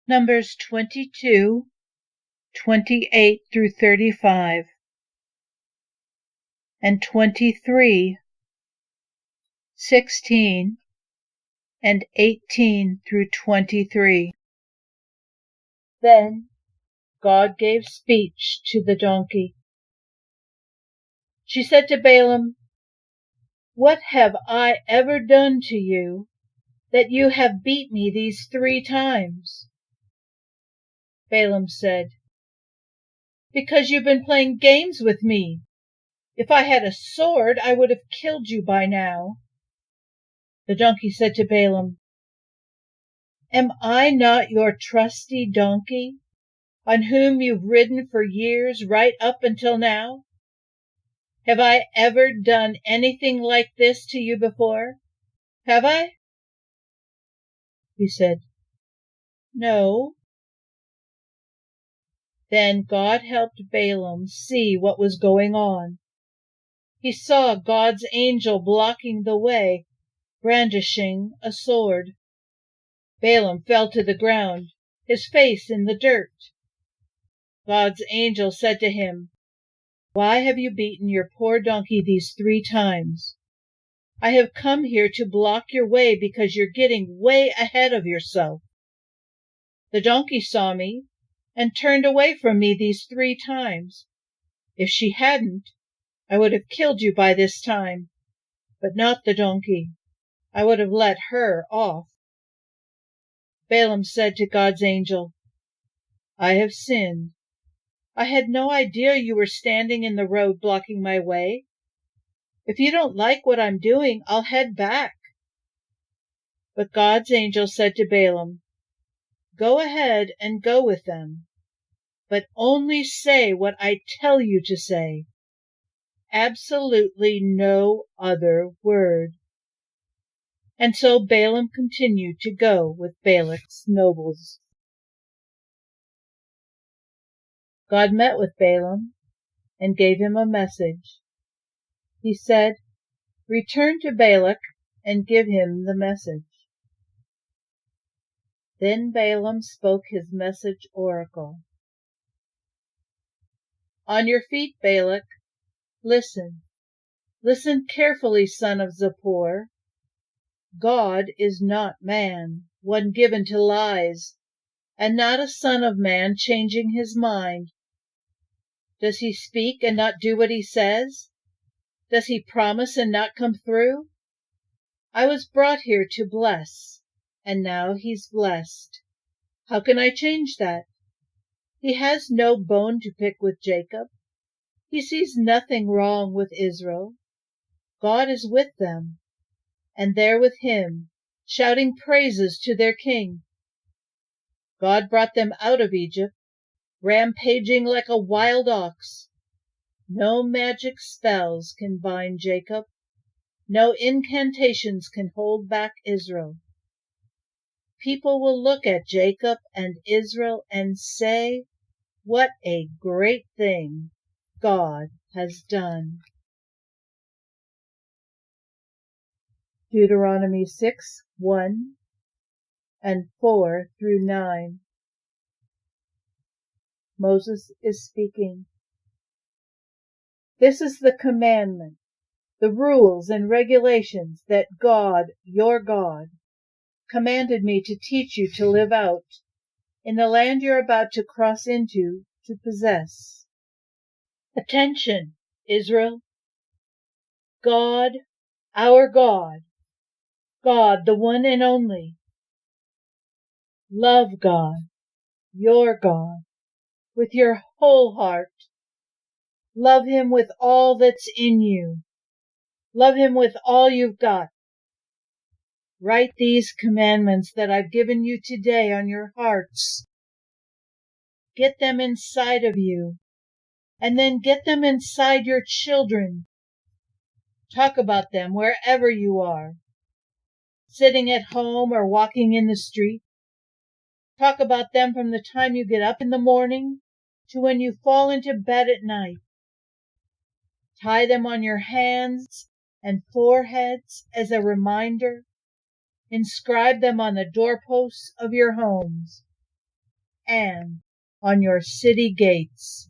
Numbers 22, 28 through 35, and 23, 16, and 18 through 23. Then God gave speech to the donkey. She said to Balaam, "What have I ever done to you, that you have beat me these 3 times?" Balaam said, "Because you've been playing games with me. If I had a sword, I would have killed you by now." The donkey said to Balaam, "Am I not your trusty donkey, on whom you've ridden for years right up until now? Have I ever done anything like this to you before? Have I?" He said, "No." Then God helped Balaam see what was going on. He saw God's angel blocking the way, brandishing a sword. Balaam fell to the ground, his face in the dirt. God's angel said to him, "Why have you beaten your poor donkey these 3 times? I have come here to block your way because you're getting way ahead of yourself. The donkey saw me and turned away from me these 3 times. If she hadn't, I would have killed you by this time, but not the donkey. I would have let her off." Balaam said to God's angel, "I have sinned. I had no idea you were standing in the road blocking my way. If you don't like what I'm doing, I'll head back." But God's angel said to Balaam, "Go ahead and go with them, but only say what I tell you to say. Absolutely no other word." And so Balaam continued to go with Balak's nobles. God met with Balaam and gave him a message. He said, "Return to Balak and give him the message." Then Balaam spoke his message oracle. "On your feet, Balak. Listen. Listen carefully, son of Zippor. God is not man, one given to lies, and not a son of man changing his mind. Does he speak and not do what he says? Does he promise and not come through? I was brought here to bless, and now he's blessed. How can I change that? He has no bone to pick with Jacob. He sees nothing wrong with Israel. God is with them, and they're with him, shouting praises to their king. God brought them out of Egypt, rampaging like a wild ox. No magic spells can bind Jacob. No incantations can hold back Israel. People will look at Jacob and Israel and say, 'What a great thing God has done.'" Deuteronomy 6:1 and 4 through 9. Moses is speaking. "This is the commandment, the rules and regulations that God, your God, commanded me to teach you to live out in the land you're about to cross into to possess. Attention, Israel! God, our God, God the one and only. Love God, your God, with your whole heart. Love him with all that's in you. Love him with all you've got. Write these commandments that I've given you today on your hearts. Get them inside of you, and then get them inside your children. Talk about them wherever you are, sitting at home or walking in the street. Talk about them from the time you get up in the morning to when you fall into bed at night. Tie them on your hands and foreheads as a reminder. Inscribe them on the doorposts of your homes. and on your city gates.